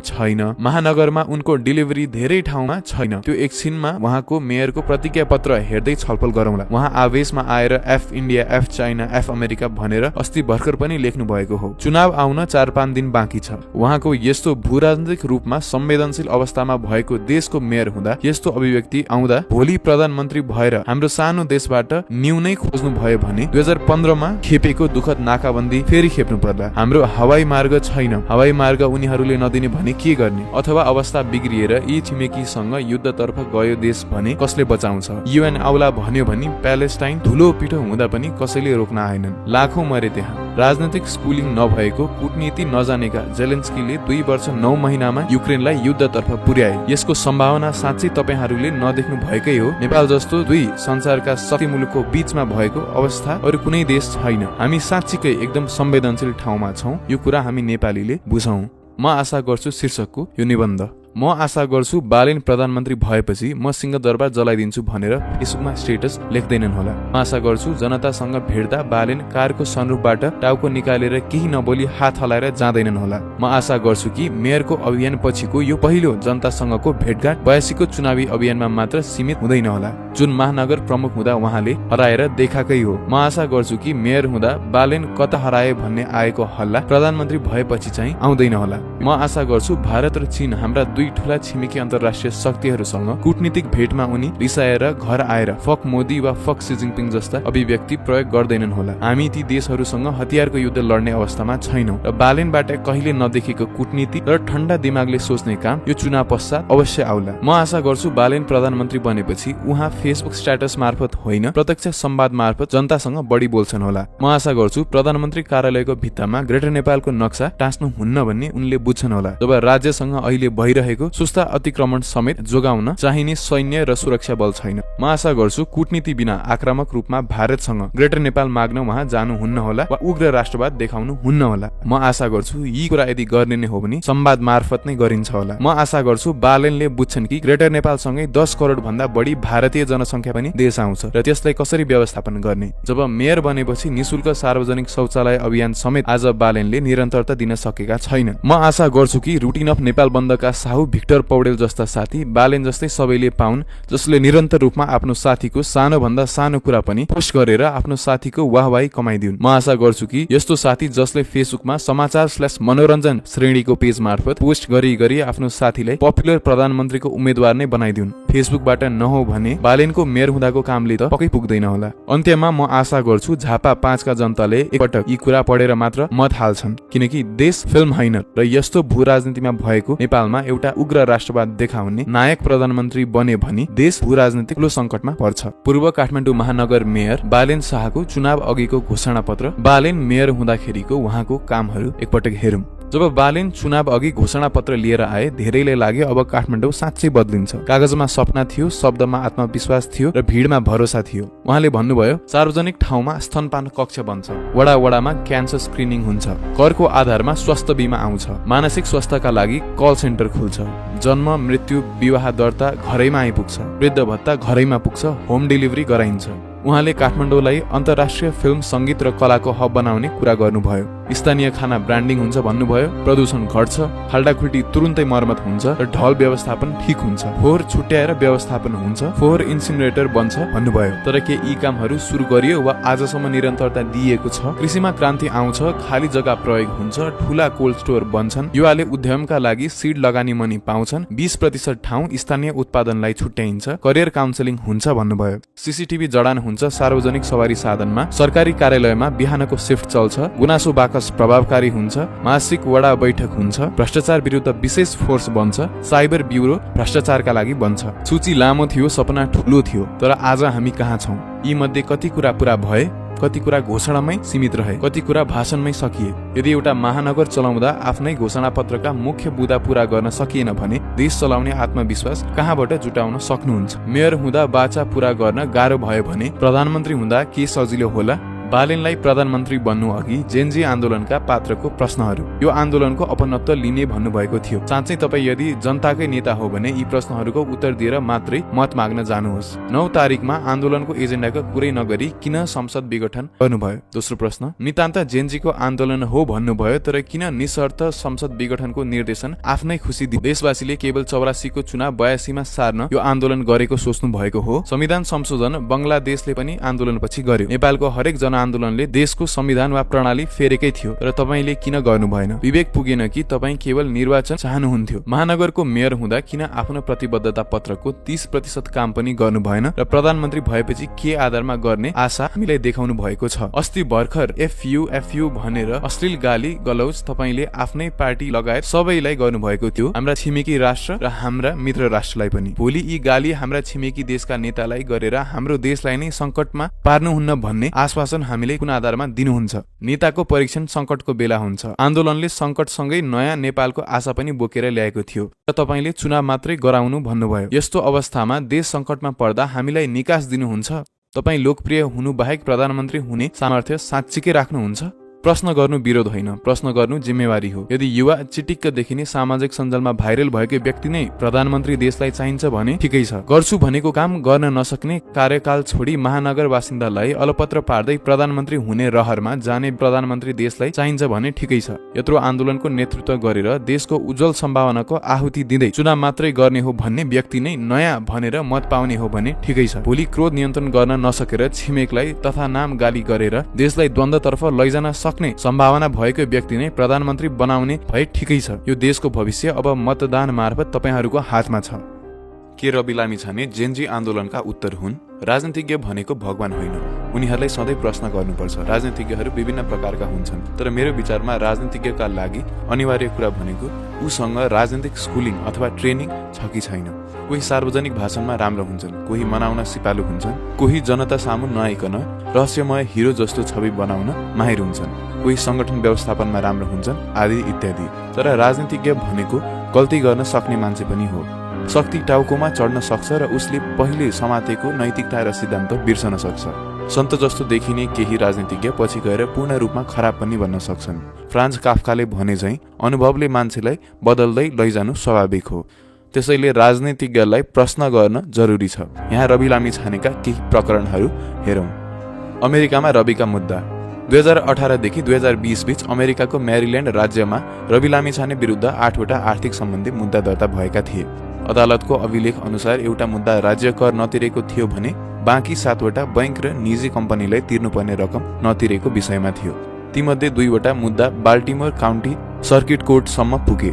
छैन। महानगरमा उनको डेलिभरी धेरै ठाउँमा छैन। त्यो एकछिनमा उहाँको मेयरको प्रतिज्ञा पत्र हेर्दै छलफल गरौँला। उहाँ आवेशमा आएर F India, F China, F America भनेर अस्ति भर्खर पनि लेख्नु भएको हो। चुनाव आउन 4-5 दिन बाँकी छ। उहाँको यस्तो भूराजनीतिक रूपमा संवेदनशील अवस्थामा भएको देशको मेयर हुँदा यस्तो अभिव्यक्ति आउँदा भोलि प्रधानमन्त्री भएर हाम्रो सानो देशबाट न्यूनै खोज्नु भयो भने 2015 मा खेपेको दुःखद नाकाबन्दी फेरि खेप्नु पर्ला। हाम्रो हवाई मार्ग छैन, हवाई मार्ग उनीहरूले नदिने भने के गर्ने? अथवा अवस्था बिग्रिएर यी छिमेकीसँग युद्धतर्फ गयो देश भने कसले बचाउँछ? युएन आउला भन्यो भने प्यालेस्टाइन धुलो पिठो हुँदा पनि कसैले रोक्न आएनन्। लाखौं मरे त्यहाँ। राजनैतिक स्कुलिङ नभएको, कूटनीति नजानेका जेलेन्स्कीले 2 वर्ष 9 महिनामा युक्रेनलाई युद्धतर्फ पुर्याए। यसको सम्भावना साँच्चै तपाईहरूले नदेख्नु भएकै हो। नेपाल जस्तो 2 संसारका शक्ति मुलुकको बीचमा भएको अवस्था अरु कुनै देश छैन। हामी साँच्चीकै एकदम संवेदनशील ठाउँमा छौं। यो कुरा हामी नेपालीले बुझौं। म आशा गर्छु शीर्षकको यो निबन्ध। म आशा गर्छु बालेन प्रधानमन्त्री भएपछि म सिंहदरबार जलाइदिन्छु भनेर फेसबुकमा स्टेटस लेख्दैनन् होला। म आशा गर्छु जनतासँग भेट्दा बालेन कारको सनरुफबाट टाउको निकालेर केही नबोली हात हलाएर जाँदैनन् होला। म आशा गर्छु कि मेयरको अभियान पछिको यो पहिलो जनतासँगको भेटघाट 82 को चुनावी अभियानमा मात्र सीमित हुँदैन होला, जुन महानगर प्रमुख हुँदा उहाँले हराएर देखाकै हो। म आशा गर्छु कि मेयर हुँदा बालेन कता हराए भन्ने आएको हल्ला प्रधानमन्त्री भएपछि चाहिँ आउँदैन होला। म आशा गर्छु भारत र चीन हाम्रा 2 ठूला छिमेकी अन्तर्राष्ट्रिय शक्तिहरूसँग कूटनीतिक भेटमा उनी रिसाएर घर आएर फक मोदी वा फक सी जिनपिङ जस्ता अभिव्यक्ति प्रयोग गर्दैनन् होला। हामी ती देशहरूसँग हतियारको युद्ध लड्ने अवस्थामा छैनौं र बालेनबाट कहिले नदेखेको कूटनीति र ठण्डा दिमागले सोच्ने काम यो चुनाव पश्चात अवश्य आउला। म आशा गर्छु बालेन प्रधानमन्त्री बनेपछि उहाँ फेसबुक स्ट्याटस मार्फत होइन, प्रत्यक्ष संवाद मार्फत जनतासँग बढी बोल्छन् होला। म आशा गर्छु प्रधानमन्त्री कार्यालयको भित्तामा ग्रेटर नेपालको नक्सा टाँच्नु हुन्न भन्ने उनले बुझ्छन् होला। जब राज्यसँग अहिले भइरहेको सुस्ता अतिक्रमण समेत जोगाउन चाहिने सैन्य र सुरक्षा बल छैन। म आशा गर्छु कूटनीति बिना आक्रामक रूपमा भारतसँग ग्रेटर नेपाल माग्न उहाँ जानुहुन्न होला वा उग्र राष्ट्रवाद देखाउनु हुन्न होला। म आशा गर्छु यी कुरा यदि गर्ने नै हो भने संवाद मार्फत नै गरिन्छ होला। म आशा गर्छु बालेनले बुझ्छन् कि ग्रेटर नेपालसँगै 10 करोड भन्दा बढी भारतीय जनसंख्या पनि देश आउँछ र त्यसलाई कसरी व्यवस्थापन गर्ने। जब मेयर बनेपछि निशुल्क सार्वजनिक शौचालय अभियान समेत आज बालेनले निरन्तरता दिन सकेका छैनन्। म आशा गर्छु कि रुटिन अफ नेपाल बन्दका साहु साहु, भिक्टर पौडेल जस्ता साथी, बालेन जस्तै सबैले पाउन्, जसले निरन्तर रूपमा आफ्नो साथीको सानोभन्दा सानो कुरा पनि पोस्ट गरेर आफ्नो साथीको वाहवाही कमाइदिउन्। म आशा गर्छु कि यस्तो साथी जसले फेसबुकमा समाचार/मनोरञ्जन श्रेणीको पेज मार्फत पोस्ट गरी आफ्नो साथीलाई पपुलर प्रधानमन्त्रीको उम्मेद्वार नै बनाइदिउन्। फेसबुकबाट नहो भने बालेनको मेयर हुँदाको कामले त पक्कै पुग्दैन होला। अन्त्यमा म आशा गर्छु झापा 5 का जनताले एकपटक यी कुरा पढेर मात्र मत हाल्छन्, किनकि देश फिल्म होइन र यस्तो भू राजनीतिमा भएको नेपालमा एउटा उग्र राष्ट्रवाद देखाउने नायक प्रधानमन्त्री बने भनी देश भू राजनीतिक ठूलो संकटमा पर्छ। पूर्व काठमाडौँ महानगर मेयर बालेन शाहको चुनाव अघिको घोषणा पत्र, बालेन मेयर हुँदाखेरिको उहाँको कामहरू एकपटक हेरौं। जब बालेन चुनाव अघि घोषणा पत्र लिएर आए, धेरैले लाग्यो अब काठमाडौँ साँच्चै बदलिन्छ। कागजमा सपना थियो, शब्दमा आत्मविश्वास थियो र भिडमा भरोसा थियो। उहाँले भन्नुभयो, सार्वजनिक ठाउँमा स्तनपान कक्ष बन्छ, वडामा क्यान्सर स्क्रिनिङ हुन्छ, करको आधारमा स्वास्थ्य बीमा आउँछ, मानसिक स्वास्थ्यका लागि कल सेन्टर खुल्छ, जन्म मृत्यु विवाह दर्ता घरैमा आइपुग्छ, वृद्ध भत्ता घरैमा पुग्छ, होम डेलिभरी गराइन्छ। उहाँले काठमाडौँलाई अन्तर्राष्ट्रिय फिल्म, संगीत र कलाको हब बनाउने कुरा गर्नुभयो। स्थानीय खाना ब्रान्डिङ हुन्छ भन्नुभयो, प्रदूषण घट्छ, खाल्डाखुल्टी तुरुन्तै मर्मत हुन्छ र ढल व्यवस्थापन ठिक हुन्छ, फोहोर छुट्याएर व्यवस्थापन हुन्छ, फोहोर इन्सिनरेटर बन्छ भन्नुभयो। तर के यी कामहरू सुरु गरियो वा आजसम्म निरन्तरता दिइएको छ? कृषिमा क्रान्ति आउँछ, खाली जग्गा प्रयोग हुन्छ, ठूला कोल्ड स्टोर बन्छन्, युवाले उद्यमका लागि सिड लगानी मनी पाउँछन्, 20% ठाउँ स्थानीय उत्पादनलाई छुट्याइन्छ, करियर काउन्सेलिङ हुन्छ भन्नुभयो। सीसीटीभी जडान हुन्छ सार्वजनिक सवारी साधनमा, सरकारी कार्यालयमा बिहानको शिफ्ट चल्छ, गुनासो बाकस प्रभावकारी हुन्छ, मासिक वडा बैठक हुन्छ, भ्रष्टाचार विरुद्ध विशेष फोर्स बन्छ, साइबर ब्युरो भ्रष्टाचारका लागि बन्छ। सूची लामो थियो, सपना ठुलो थियो, तर आज हामी कहाँ छौं? यी मध्ये कति कुरा पूरा भए, कति कुरा घोषणामै सीमित रहे, कति कुरा भाषणमै सकिए। यदि एउटा महानगर चलाउँदा आफ्नै घोषणा पत्रका मुख्य बुदा पूरा गर्न सकिएन भने देश चलाउने आत्मविश्वास कहाँबाट जुटाउन सक्नुहुन्छ? मेयर हुँदा बाचा पूरा गर्न गाह्रो भयो भने प्रधानमन्त्री हुँदा के सजिलो होला? बालेनलाई प्रधानमन्त्री बन्नु अघि जेनजी आन्दोलनका पात्रको प्रश्नहरू। यो आन्दोलनको अपनत्व लिने भन्नुभएको थियो। साँच्चै तपाईँ यदि जनताकै नेता हो भने यी प्रश्नहरूको उत्तर दिएर मात्रै मत माग्न जानुहोस्। 9 तारिकमा आन्दोलनको एजेन्डाको कुरै नगरी किन संसद विघटन गर्नुभयो? दोस्रो प्रश्न, नितान्त जेनजीको आन्दोलन हो भन्नुभयो, तर किन निशर्त संसद विघटनको निर्देशन आफ्नै खुसी दिए? देशवासीले केवल 84 को चुनाव 82 मा सार्न यो आन्दोलन गरेको सोच्नु भएको हो? संविधान संशोधन बंगलादेशले पनि आन्दोलनपछि गर्यो। नेपालको हरेक आन्दोलनले देशको संविधान वा प्रणाली फेरेकै थियो, तर तपाईले किन गर्नु भएन? विवेक पुगेन कि तपाईँ केवल निर्वाचन चाहनुहुन्थ्यो? महानगरको मेयर हुँदा किन आफ्नो प्रतिबद्धता पत्रको 30% काम पनि गर्नु भएन र प्रधानमन्त्री भएपछि के आधारमा गर्ने आशा हामीलाई देखाउनु भएको छ? अस्ति भर्खर एफयु भनेर अश्लील गाली गलौज तपाईले आफ्नै पार्टी लगायत सबैलाई गर्नुभएको थियो, हाम्रा छिमेकी राष्ट्र र हाम्रा मित्र राष्ट्रलाई पनि। भोलि यी गाली हाम्रा छिमेकी देशका नेतालाई गरेर हाम्रो देशलाई नै संकटमा पार्नुहुन्न भन्ने आश्वासन हामीले कुन आधारमा दिनुहुन्छ? नेताको परीक्षण संकटको बेला हुन्छ। आन्दोलनले संकटसँगै नयाँ नेपालको आशा पनि बोकेर ल्याएको थियो र तपाईले चुनाव मात्रै गराउनु भन्नुभयो। यस्तो अवस्थामा देश संकटमा पर्दा हामीलाई निकास दिनुहुन्छ? तपाई लोकप्रिय हुनु बाहेक प्रधानमन्त्री हुने सामर्थ्य साँच्चीकै राख्नुहुन्छ? प्रश्न गर्नु विरोध होइन, प्रश्न गर्नु जिम्मेवारी हो। यदि युवा चिटिक्क देखिने सामाजिक सञ्जालमा भाइरल भएको व्यक्ति नै प्रधानमन्त्री देशलाई चाहिन्छ भने ठिकै छ। गर्छु भनेको काम गर्न नसक्ने, कार्यकाल छोडी महानगर बासिन्दालाई अलपत्र पार्दै प्रधानमन्त्री हुने रहरमा जाने प्रधानमन्त्री देशलाई चाहिन्छ भने ठिकै छ। यत्रो आन्दोलनको नेतृत्व गरेर देशको उज्जवल सम्भावनाको आहुति दिँदै चुनाव मात्रै गर्ने हो भन्ने व्यक्ति नै नयाँ भनेर मत पाउने हो भने ठिकै छ। भोलि क्रोध नियन्त्रण गर्न नसकेर छिमेकलाई तथा नाम गाली गरेर देशलाई द्वन्द्वतर्फ लैजान सक्ने सम्भावना भएको व्यक्ति नै प्रधानमन्त्री बनाउने भए ठिकै छ। यो देशको भविष्य अब मतदान मार्फत तपाईहरूको हातमा छ। के रवि लामिछाने जेनजी आन्दोलनका उत्तर हुन्? राजनीतिज्ञ भनेको भगवान होइन, उनीहरूलाई सधैँ प्रश्न गर्नुपर्छ। राजनीतिज्ञहरू विभिन्न प्रकारका हुन्छन्, तर मेरो विचारमा राजनीतिज्ञका लागि अनिवार्य कुरा भनेको उसँग राजनीतिक स्कुलिङ अथवा ट्रेनिङ छ कि छैन। कोही सार्वजनिक भाषणमा राम्रो हुन्छन्, कोही मनाउन सिपालु हुन्छन्, कोही जनता सामु नआइकन रहस्यमय हिरो जस्तो छवि बनाउन माहिर हुन्छन्, कोही संगठन व्यवस्थापनमा राम्रो हुन्छन्, आदि इत्यादि। तर राजनीतिज्ञ भनेको गल्ती गर्न सक्ने मान्छे पनि हो। शक्ति टाउकोमा चढ्न सक्छ र उसले पहिले समातेको नैतिकता र सिद्धान्त बिर्सन सक्छ। सन्त जस्तो देखिने केही राजनीतिज्ञ पछि गएर पूर्ण रूपमा खराब पनि बन्न सक्छन्। फ्रान्स काफ्काले भने झैं अनुभवले मान्छेलाई बदल्दै लैजानु स्वाभाविक हो। त्यसैले राजनीतिज्ञलाई प्रश्न गर्न जरुरी छ। यहाँ रवि लामिछानेका केही प्रकरणहरू हेरौं। अमेरिकामा रविका मुद्दा। 2018 देखि 2020 बीच अमेरिकाको म्यारील्यान्ड राज्यमा रवि लामिछाने विरुद्ध 8 वटा आर्थिक सम्बन्धी मुद्दा दर्ता भएका थिए। अदालतको अभिलेख अनुसार एउटा मुद्दा राज्य कर नतिरेको थियो भने बाँकी 7 वटा बैंक र निजी कम्पनीलाई तिर्नुपर्ने रकम नतिरेको विषयमा थियो। तीमध्ये 2 वटा मुद्दा बाल्टिमोर काउन्टी सर्किट कोर्टसम्म पुगे,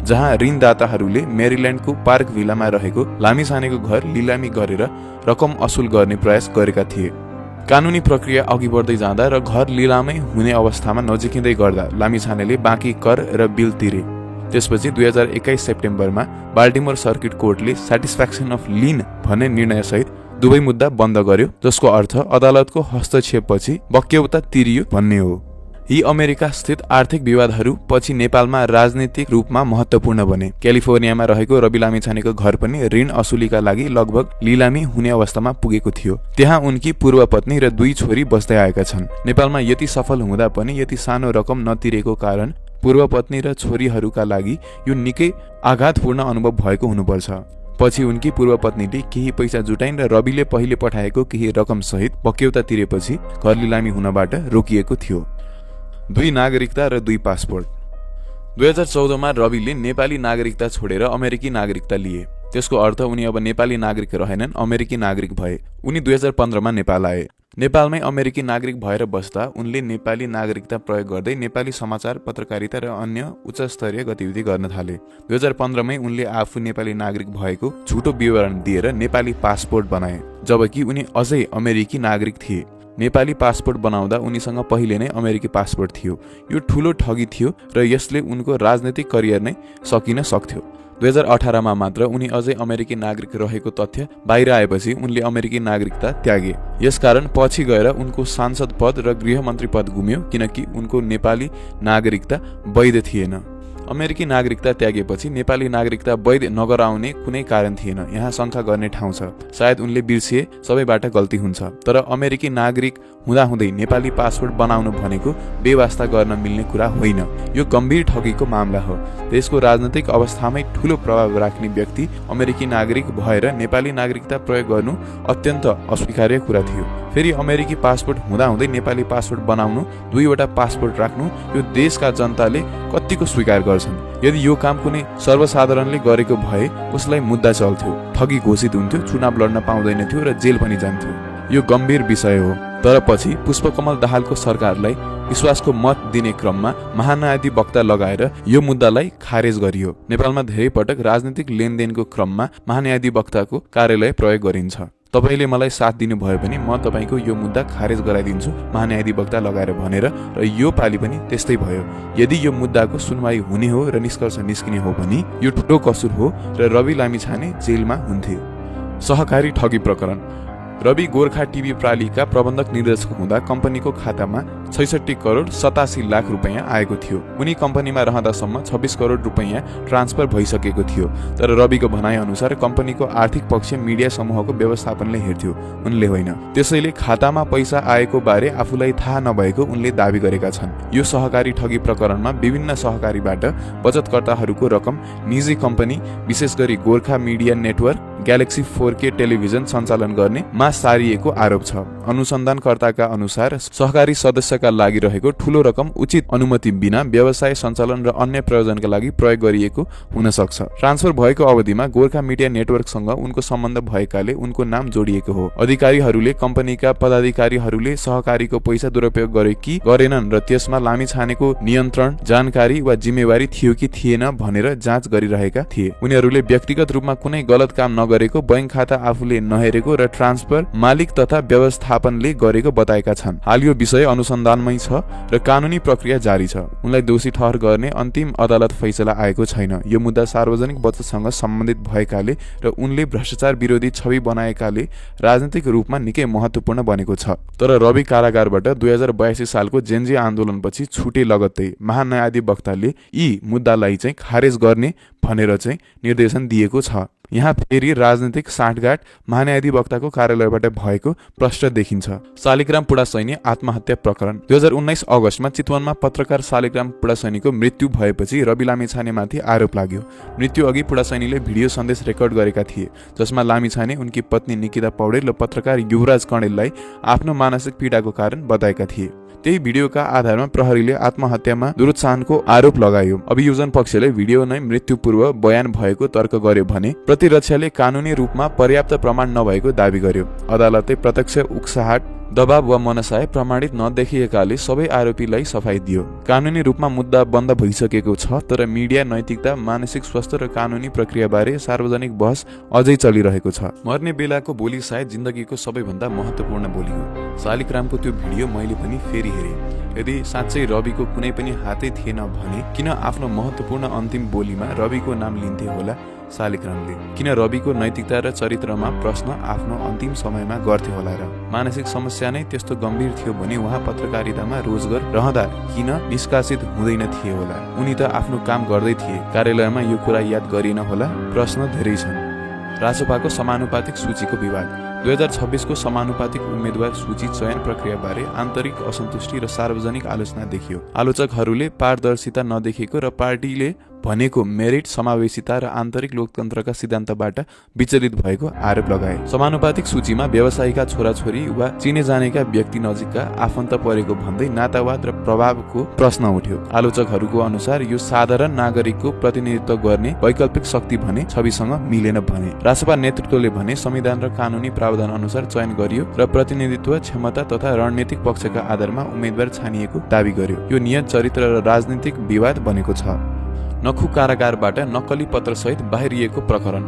जहाँ ऋणदाताहरूले मेरील्यान्डको पार्क भिलामा रहेको लामिछानेको घर लिलामी गरेर रकम असुल गर्ने प्रयास गरेका थिए। कानुनी प्रक्रिया अघि बढ्दै जाँदा र घर लिलामै हुने अवस्थामा नजिकिँदै गर्दा लामिछानेले बाँकी कर र बिल तिरे। त्यसपछि 2021 सेप्टेम्बरमा बाल्टिमोर सर्किट कोर्टले सेटिस्फ्याक्सन अफ लिन भन्ने निर्णयसहित दुवै मुद्दा बन्द गर्यो, जसको अर्थ अदालतको हस्तक्षेपपछि बक्यौता तिरियो भन्ने हो। यी अमेरिका स्थित आर्थिक विवादहरू पछि नेपालमा राजनीतिक रूपमा महत्त्वपूर्ण बने। क्यालिफोर्नियामा रहेको रवि लामिछानेको घर पनि ऋण असुलीका लागि लगभग लिलामी हुने अवस्थामा पुगेको थियो। त्यहाँ उनकी पूर्व पत्नी र 2 छोरी बस्दै आएका छन्। नेपालमा यति सफल हुँदा पनि यति सानो रकम नतिरेको कारण पूर्व पत्नी र छोरीहरूका लागि यो निकै आघातपूर्ण अनुभव भएको हुनुपर्छ। पछि उनकी पूर्व पत्नीले केही पैसा जुटाइन् र रविले पहिले पठाएको केही रकम सहित बक्यौता तिरेपछि घर लिलामी हुनबाट रोकिएको थियो। 2 नागरिकता र 2 पासपोर्ट। 2014 मा रविले नेपाली नागरिकता छोडेर अमेरिकी नागरिकता लिए। त्यसको अर्थ उनी अब नेपाली नागरिक रहेनन्, अमेरिकी नागरिक भए। उनी 2015 मा नेपाल आए। नेपालमै अमेरिकी नागरिक भएर बस्दा उनले नेपाली नागरिकता प्रयोग गर्दै नेपाली समाचार, पत्रकारिता र अन्य उच्चस्तरीय गतिविधि गर्न थाले। 2015 मै उनले आफू नेपाली नागरिक भएको झुटो विवरण दिएर नेपाली पासपोर्ट बनाए, जबकि उनी अझै अमेरिकी नागरिक थिए। नेपाली पासपोर्ट बनाउँदा उनीसँग पहिले नै अमेरिकी पासपोर्ट थियो। यो ठूलो ठगी थियो र यसले उनको राजनैतिक करियर नै सकिन सक्थ्यो। 2018 मा मात्र उनी अझै अमेरिकी नागरिक रहेको तथ्य बाहिर आएपछि उनले अमेरिकी नागरिकता त्यागे। यसकारण पछि गएर उनको सांसद पद र गृहमन्त्री पद गुम्यो, किनकि उनको नेपाली नागरिकता वैध थिएन। अमेरिकी नागरिकता त्यागेपछि नेपाली नागरिकता वैध नगराउने कुनै कारण थिएन। यहाँ शङ्का गर्ने ठाउँ छ। सायद उनले बिर्सिए, सबैबाट गल्ती हुन्छ। तर अमेरिकी नागरिक हुँदाहुँदै नेपाली पासपोर्ट बनाउनु भनेको बेवास्ता गर्न मिल्ने कुरा होइन। यो गम्भीर ठगीको मामला हो। देशको राजनैतिक अवस्थामै ठूलो प्रभाव राख्ने व्यक्ति अमेरिकी नागरिक भएर नेपाली नागरिकता प्रयोग गर्नु अत्यन्त अस्वीकार्य कुरा थियो। फेरि अमेरिकी पासपोर्ट हुँदाहुँदै नेपाली पासपोर्ट बनाउनु, 2 वटा पासपोर्ट राख्नु, यो देशका जनताले कतिको स्वीकार गर्छन्। यदि यो काम कुनै सर्वसाधारणले गरेको भए उसलाई मुद्दा चल्थ्यो, ठगी घोषित हुन्थ्यो, चुनाव लड्न पाउँदैन थियो र जेल पनि जान्थ्यो। यो गम्भीर विषय हो। तर पछि पुष्पकमल दाहालको सरकारलाई विश्वासको मत दिने क्रममा महान्यायाधिवक्ता लगाएर यो मुद्दालाई खारेज गरियो। नेपालमा धेरै पटक राजनीतिक लेनदेनको क्रममा महान्यायाधिवक्ताको कार्यालय प्रयोग गरिन्छ। तपाईले मलाई साथ दिनुभयो भने म तपाईको यो मुद्दा खारेज गराइदिन्छु महान्यायाधिवक्ता लगाएर भनेर, र यो पालि पनि त्यस्तै भयो। यदि यो मुद्दाको सुनवाई हुने हो र निष्कर्ष निस्किने हो भने यो ठुलो कसुर हो र रवि लामिछाने जेलमा हुन्थे। सहकारी ठगी प्रकरण। रवि गोर्खा टिभी प्रालिका प्रबन्धक निर्देशक हुँदा कम्पनीको खातामा 66 करोड 87 लाख रुपैयाँ आएको थियो। उनी कम्पनीमा रहँदासम्म 26 करोड रुपैयाँ ट्रान्सफर भइसकेको थियो। तर रविको भनाइ अनुसार कम्पनीको आर्थिक पक्ष मिडिया समूहको व्यवस्थापनले हेर्थ्यो, उनले होइन। त्यसैले खातामा पैसा आएको बारे आफूलाई थाहा नभएको उनले दावी गरेका छन्। यो सहकारी ठगी प्रकरणमा विभिन्न सहकारीबाट बचतकर्ताहरूको रकम निजी कम्पनी, विशेष गरी Gorkha media network, galaxy 4K television सञ्चालन गर्ने मा सारिएको आरोप छ। अनुसन्धानकर्ताका अनुसार सहकारी सदस्यका लागि रहेको ठूलो रकम उचित अनुमति बिना व्यवसाय सञ्चालन र अन्य प्रयोजनका लागि प्रयोग गरिएको हुन सक्छ। ट्रान्सफर भएको अवधिमा गोर्खा मिडिया नेटवर्कसँग उनको सम्बन्ध भएकाले उनको नाम जोडिएको हो। अधिकारीहरूले कम्पनीका पदाधिकारीहरूले सहकारीको पैसा दुरुपयोग गरे कि गरेनन् र त्यसमा लामिछानेको नियन्त्रण, जानकारी वा जिम्मेवारी थियो कि थिएन भनेर जाँच गरिरहेका थिए। उनीहरूले व्यक्तिगत रूपमा कुनै गलत काम नगरेको, बैंक खाता आफूले नहेरेको र ट्रान्सफर मालिक तथा व्यवस्थापनले गरेको बताएका छन्। हाल यो विषय अनुसन्धानमै छ र कानुनी प्रक्रिया जारी छ। उनलाई दोषी ठहर गर्ने अन्तिम अदालत फैसला आएको छैन। यो मुद्दा सार्वजनिक बचतसँग सम्बन्धित भएकाले र उनले भ्रष्टाचार विरोधी छवि बनाएकाले राजनीतिक रूपमा निकै महत्त्वपूर्ण बनेको छ। तर रवि कारागारबाट 2082 सालको जेन्जी आन्दोलनपछि छुटे लगत्तै महान्यायाधिवक्ताले यी मुद्दालाई चाहिँ खारेज गर्ने भनेर चाहिँ निर्देशन दिएको छ। यहाँ फेरि राजनीतिक साँठगाँठ महान्यायाधिवक्ताको कार्यालयबाट भएको प्रश्न देखिन्छ। शालिग्राम पुडासैनी आत्महत्या प्रकरण। 2019 अगस्तमा चितवनमा पत्रकार शालिग्राम पुडासैनीको मृत्यु भएपछि रवि लामिछानेमाथि आरोप लाग्यो। मृत्यु अघि पुडासैनीले भिडियो सन्देश रेकर्ड गरेका थिए, जसमा लामिछाने उनकी पत्नी निकिता पौडेल र पत्रकार युवराज कणेललाई आफ्नो मानसिक पीडाको कारण बताएका थिए। त्यही भिडियोका आधारमा प्रहरीले आत्महत्यामा दुरोत्साहनको आरोप लगायो। अभियोजन पक्षले भिडियो नै मृत्युपूर्व बयान भएको तर्क गर्यो भने प्रतिरक्षाले कानुनी रूपमा पर्याप्त प्रमाण नभएको दावी गर्यो। अदालतले प्रत्यक्ष उक्साहट, दबाव वा मनसाय प्रमाणित नदेखिएकाले सबै आरोपीलाई सफाई दियो। कानुनी रूपमा मुद्दा बन्द भइसकेको छ, तर मिडिया नैतिकता, मानसिक स्वास्थ्य र कानुनी प्रक्रियाबारे सार्वजनिक बहस अझै चलिरहेको छ। मर्ने बेलाको बोली सायद जिन्दगीको सबैभन्दा महत्त्वपूर्ण बोली हो। शालिग्रामको त्यो भिडियो मैले पनि फेरि हेरेँ। यदि साँच्चै रविको कुनै पनि हातै थिएन भने किन आफ्नो महत्त्वपूर्ण अन्तिम बोलीमा रविको नाम लिन्थे होला शालिग्रामले? किन रविको नैतिकता र चरित्रमा प्रश्न आफ्नो अन्तिम समयमा गर्थे होला र? मानसिक समस्या नै त्यस्तो गम्भीर थियो भने उहाँ पत्रकारितामा रोजगार रहँदा किन निष्कासित हुँदैन थिए होला? उनी त आफ्नो काम गर्दै थिए, कार्यालयमा यो कुरा याद गरिएन होला? प्रश्न धेरै छन्। रासपाको समानुपातिक सूचीको विवाद। 2026 को समानुपातिक उम्मेदवार सूची चयन प्रक्रियाबारे आन्तरिक असन्तुष्टि र सार्वजनिक आलोचना देखियो। आलोचकहरूले पारदर्शिता नदेखेको र पार्टीले भनेको मेरिट, समावेशिता र आन्तरिक लोकतन्त्रका सिद्धान्तबाट विचलित भएको आरोप लगाए। समानुपातिक सूचीमा व्यवसायीका छोराछोरी वा चिने जानेका व्यक्ति नजिकका आफन्त परेको भन्दै नातावाद र प्रभावको प्रश्न उठ्यो। आलोचकहरूको अनुसार यो साधारण नागरिकको प्रतिनिधित्व गर्ने वैकल्पिक शक्ति भने छविसँग मिलेन भने। रासपा नेतृत्वले भने संविधान र कानुनी प्रावधान अनुसार चयन गरियो र प्रतिनिधित्व, क्षमता तथा रणनीतिक पक्षका आधारमा उम्मेदवार छानिएको दावी गर्यो। यो नियत, चरित्र र राजनीतिक विवाद बनेको छ। नखु कारागारबाट नक्कली पत्र सहित बाहिरिएको प्रकरण।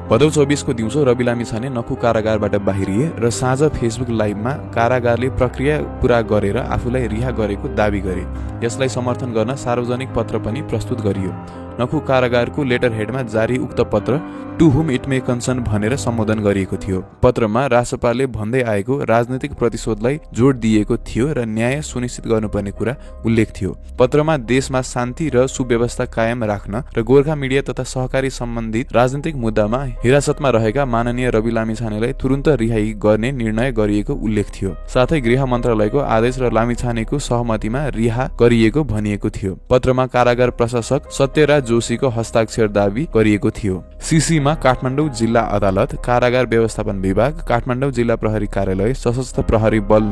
भदौ 24 को दिउँसो रवि लामिछाने नखु कारागारबाट बाहिरिए र साँझ फेसबुक लाइभमा कारागारले प्रक्रिया पूरा गरेर आफूलाई रिहा गरेको दावी गरे। यसलाई समर्थन गर्न सार्वजनिक पत्र पनि प्रस्तुत गरियो। नखु कारागारको लेटर हेडमा जारी उक्त पत्र टु हुम इट मे कन्सर्न भनेर सम्बोधन गरिएको थियो। पत्रमा रासपाले भन्दै आएको राजनीतिक प्रतिशोधलाई जोड दिएको थियो र न्याय सुनिश्चित गर्नुपर्ने कुरा उल्लेख थियो। पत्रमा देशमा शान्ति र सुव्यवस्था कायम राख्न र गोर्खा मिडिया तथा सहकारी सम्बन्धित राजनीतिक मुद्दामा हिरासतमा रहेका माननीय रवि लामिछानेलाई तुरुन्त रिहाई गर्ने निर्णय गरिएको उल्लेख थियो। साथै गृह मन्त्रालयको आदेश र लामिछानेको सहमतिमा रिहा गरिएको भनिएको थियो। पत्रमा कारागार प्रशासक सत्यराज जोशीको हस्ताक्षर दावी गरिएको थियो। सीसीमा काठमाडौँ जिल्ला अदालत, कारागार व्यवस्थापन विभाग, काठमाडौँ जिल्ला प्रहरी कार्यालय, सशस्त्र प्रहरी बल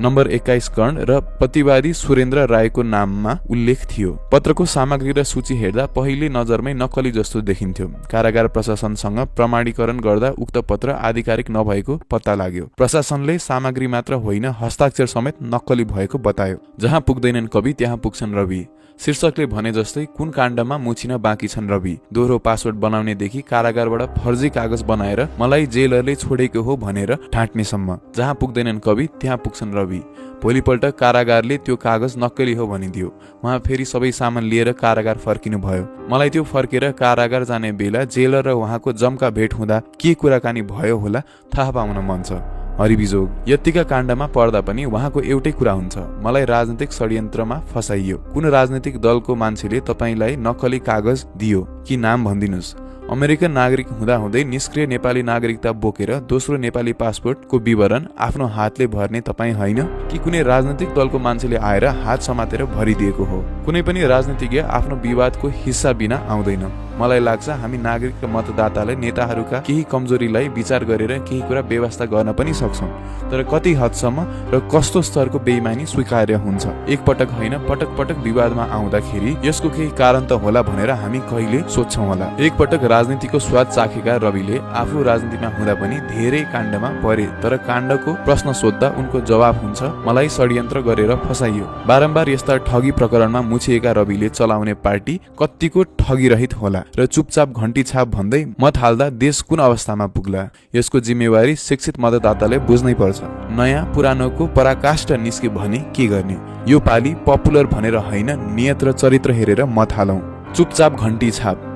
नम्बर 21 कर्ण र प्रतिवादी सुरेन्द्र रायको नाममा उल्लेख थियो। पत्रको सामग्री र सूची हेर्दा पहिले नजरमै नक्कली जस्तो देखिन्थ्यो। कारागार प्रशासनसँग प्रमाणीकरण गर्दा उक्त पत्र आधिकारिक नभएको पत्ता लाग्यो। प्रशासनले सामग्री मात्र होइन, हस्ताक्षर समेत नक्कली भएको बतायो। जहाँ पुग्दैनन् कवि त्यहाँ पुग्छन् रवि। शीर्षकले भने जस्तै कुन काण्डमा मुछिन बाँकी छन् रवि। दोहोरो पासवर्ड बनाउनेदेखि कारागारबाट फर्जी कागज बनाएर मलाई जेलरले छोडेको हो भनेर ढाँट्नेसम्म। जहाँ पुग्दैनन् कवि त्यहाँ पुग्छन् रवि। भोलिपल्ट कारागारले त्यो कागज नक्कली हो भनिदियो। उहाँ फेरि सबै सामान लिएर कारागार फर्किनु भयो। मलाई त्यो फर्केर कारागार जाने बेला जेलर र उहाँको जम्का भेट हुँदा के कुराकानी भयो होला थाहा पाउन मन छ। हरिबिजोग। यतिका काण्डमा पर्दा पनि उहाँको एउटै कुरा हुन्छ, मलाई राजनीतिक षड्यन्त्रमा फसाइयो। कुन राजनीतिक दलको मान्छेले तपाईलाई नक्कली कागज दियो कि नाम भनिदिनुस्। अमेरिकन नागरिक हुँदाहुँदै निष्क्रिय नेपाली नागरिकता बोकेर दोस्रो नेपाली पासपोर्टको विवरण आफ्नो हातले भर्ने तपाईँ होइन कि कुनै राजनीतिक दलको मान्छेले आएर हात समातेर भरिदिएको हो। कुनै पनि राजनीतिज्ञ आफ्नो विवादको हिस्सा बिना आउँदैन। मलाई लाग्छ हामी नागरिक र मतदाताले नेताहरूका केही कमजोरीलाई विचार गरेर केही कुरा व्यवस्था गर्न पनि सक्छौँ, तर कति हदसम्म र कस्तो स्तरको बेइमानी स्वीकार्य हुन्छ। एकपटक होइन, पटक पटक विवादमा आउँदाखेरि यसको केही कारण त होला भनेर हामी कहिले सोध्छौँ होला। एकपटक राजनीतिको स्वाद चाखेका रविले आफू राजनीतिमा हुँदा पनि धेरै काण्डमा परे, तर काण्डको प्रश्न सोद्धा उनको जवाब हुन्छ मलाई षड्यन्त्र गरेर फसाइयो। बारम्बार यस्ता ठगी प्रकरणमा मुछिएका रविले चलाउने पार्टी कत्तिको ठगीरहित होला र चुपचाप घण्टी छाप भन्दै मत हाल्दा देश कुन अवस्थामा पुग्ला। यसको जिम्मेवारी शिक्षित मतदाताले बुझ्नै पर्छ। नयाँ पुरानोको पराकाष्ठ निस्के भने के गर्ने। यो पाली पपुलर भनेर होइन, नियत र चरित्र हेरेर मत हालौं। चुपचाप घण्टी छाप।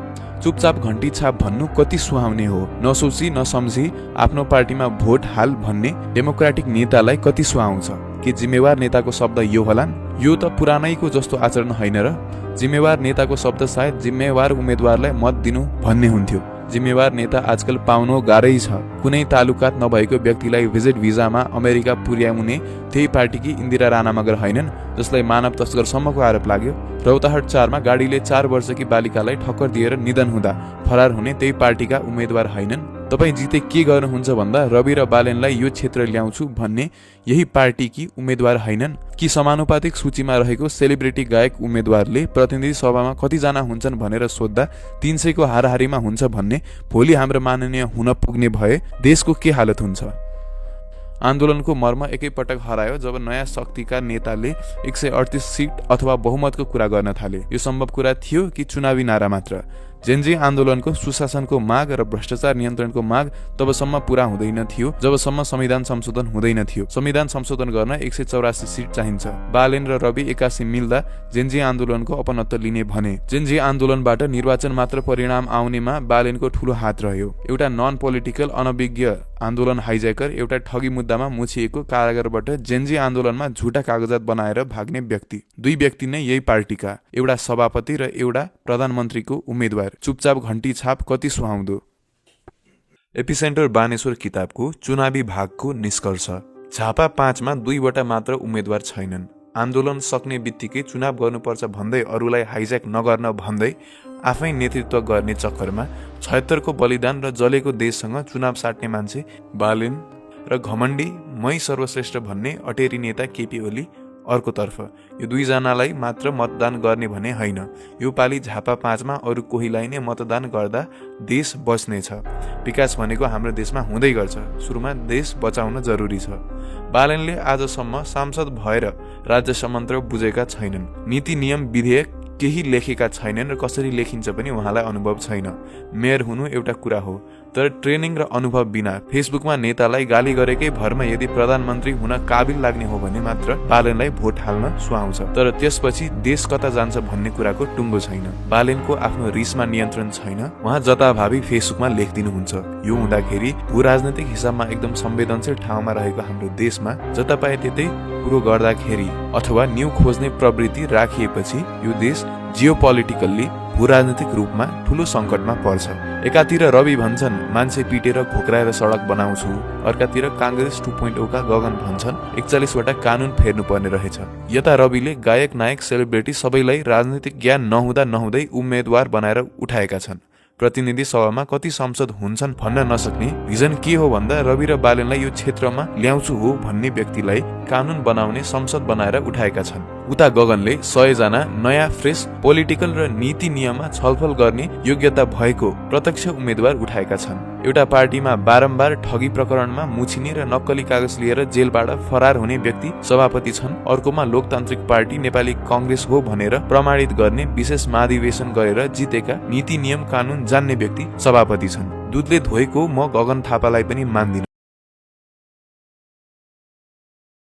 चुपचाप घण्टी छाप भन्नु कति सुहाउने हो। नसोची नसम्झी आफ्नो पार्टीमा भोट हाल भन्ने डेमोक्रेटिक नेतालाई कति सुहाउँछ। के जिम्मेवार नेताको शब्द यो होलान्? यो त पुरानैको जस्तो आचरण होइन र। जिम्मेवार नेताको शब्द सायद जिम्मेवार उम्मेदवारलाई मत दिनु भन्ने हुन्थ्यो। जिम्मेवार नेता आजकल पाउनु गाह्रै छ। कुनै तालुकात नभएको व्यक्तिलाई भिजिट भिजामा अमेरिका पुर्याउने त्यही पार्टीकी इन्दिरा राणा मगर होइनन्, जसलाई मानव तस्करसम्मको आरोप लाग्यो। रौतहट 4 मा गाडीले 4 वर्षकी बालिकालाई ठक्कर दिएर निधन हुँदा फरार हुने त्यही पार्टीका उम्मेदवार होइनन्। तपाईँ जिते के गर्नुहुन्छ भन्दा रवि र बालेनलाई यो क्षेत्र ल्याउँछु भन्ने यही पार्टीकी उम्मेद्वार हैनन् कि समानुपातिक सूचीमा रहेको सेलिब्रिटी गायक उम्मेद्वारले प्रतिनिधि सभामा कतिजना हुन्छन् भनेर सोद्धा 300 को हाराहारीमा हुन्छ भन्ने भोलि हाम्रो माननीय हुन पुग्ने भए देशको के हालत हुन्छ। आन्दोलनको मर्म एकैपटक हरायो जब नयाँ शक्तिका नेताले 138 सिट अथवा बहुमतको कुरा गर्न थाले। यो सम्भव कुरा थियो कि चुनावी नारा मात्र? जेनजी आन्दोलनको सुशासनको माग र भ्रष्टाचार नियन्त्रणको माग तबसम्म पूरा हुँदैन थियो जबसम्म संविधान संशोधन हुँदैन थियो। संविधान संशोधन गर्न 184 सिट चाहिन्छ। बालेन र रवि 81 मिल्दा जेनजी आन्दोलनको अपनत्व लिने भने। जेनजी आन्दोलनबाट निर्वाचन मात्र परिणाम आउनेमा बालेनको ठूलो हात रह्यो। एउटा नन पोलिटिकल अनभिज्ञ आन्दोलन हाइज्याकर, एउटा ठगी मुद्दामा मुछिएको कारागारबाट जेनजी आन्दोलनमा झुटा कागजात बनाएर भाग्ने व्यक्ति। दुई व्यक्ति नै यही पार्टीका, एउटा सभापति र एउटा प्रधानमन्त्रीको उम्मेद्वार। चुपचाप घण्टी छाप कति सुहाउँदो। एपिसेन्टर बानेश्वर किताबको चुनावी भागको निष्कर्ष। झापा 5 मा 2वटा मात्र उम्मेद्वार छैनन्। आन्दोलन सक्ने बित्तिकै चुनाव गर्नुपर्छ भन्दै अरूलाई हाइज्याक नगर्न भन्दै आफै नेतृत्व गर्ने चक्करमा 76 को बलिदान र जलेको देशसँग चुनाव साट्ने मान्छे बालेन र घमण्डी मै सर्वश्रेष्ठ भन्ने अटेरी नेता केपी ओली अर्कोतर्फ। यो दुईजनालाई मात्र मतदान गर्ने भने होइन। यो पालि झापा 5 मा अरू कोहीलाई नै मतदान गर्दा देश बच्नेछ। विकास भनेको हाम्रो देशमा हुँदै गर्छ। सुरुमा देश बचाउन जरुरी छ। बालेनले आजसम्म सांसद भएर राज्य सम्मन्त्र बुझेका छैनन्। नीति नियम विधेयक केही लेखेका छैनन् र कसरी लेखिन्छ पनि उहाँलाई अनुभव छैन। मेयर हुनु एउटा कुरा हो, तर ट्रेनिङ र अनुभव बिना फेसबुकमा नेतालाई गाली गरेकै भरमा यदि प्रधानमन्त्री हुन काबिल लाग्ने हो भने मात्र बालेनलाई भोट हाल्न सुहाउँछ। तर त्यसपछि देश कता जान्छ भन्ने कुराको टुङ्गो छैन। बालेनको आफ्नो रिसमा नियन्त्रण छैन। उहाँ जताभावी फेसबुकमा लेखिदिनुहुन्छ। यो हुँदाखेरि भू राजनैतिक हिसाबमा एकदम संवेदनशील ठाउँमा रहेको हाम्रो देशमा जता पाए त्यतै कुरो गर्दाखेरि अथवा न्यू खोज्ने प्रवृत्ति राखिएपछि यो देश जियोपोलिटिकल्ली भू राजनीतिक रूपमा ठूलो संकटमा पर्छ। एकातिर रवि भन्छन् मान्छे पिटेर घोक्राएर सडक बनाउँछु, अर्कातिर कांग्रेस 2.0 का गगन भन्छन् 41 वटा कानून फेर्नुपर्ने रहेछ। यता रविले गायक नायक सेलिब्रिटी सबैलाई राजनीतिक ज्ञान नहुँदै उम्मेद्वार बनाएर उठाएका छन्। प्रतिनिधि सभामा कति संसद हुन्छन् भन्न नसक्ने भिजन के हो भन्दा रवि र बालेनलाई यो क्षेत्रमा ल्याउँछु हो भन्ने व्यक्तिलाई कानून बनाउने संसद बनाएर उठाएका छन्। उता गगनले 100 जना नयाँ फ्रेश पोलिटिकल र नीति नियममा छलफल गर्ने योग्यता भएको प्रत्यक्ष उम्मेद्वार उठाएका छन्। एउटा पार्टीमा बारम्बार ठगी प्रकरणमा मुछिने र नक्कली कागज लिएर जेलबाट फरार हुने व्यक्ति सभापति छन्। अर्कोमा लोकतान्त्रिक पार्टी नेपाली कांग्रेस हो भनेर प्रमाणित गर्ने विशेष महाधिवेशन गरेर जितेका नीति नियम कानून जान्ने व्यक्ति सभापति छन्। दुधले धोएको म गगन थापालाई पनि मान्दिन।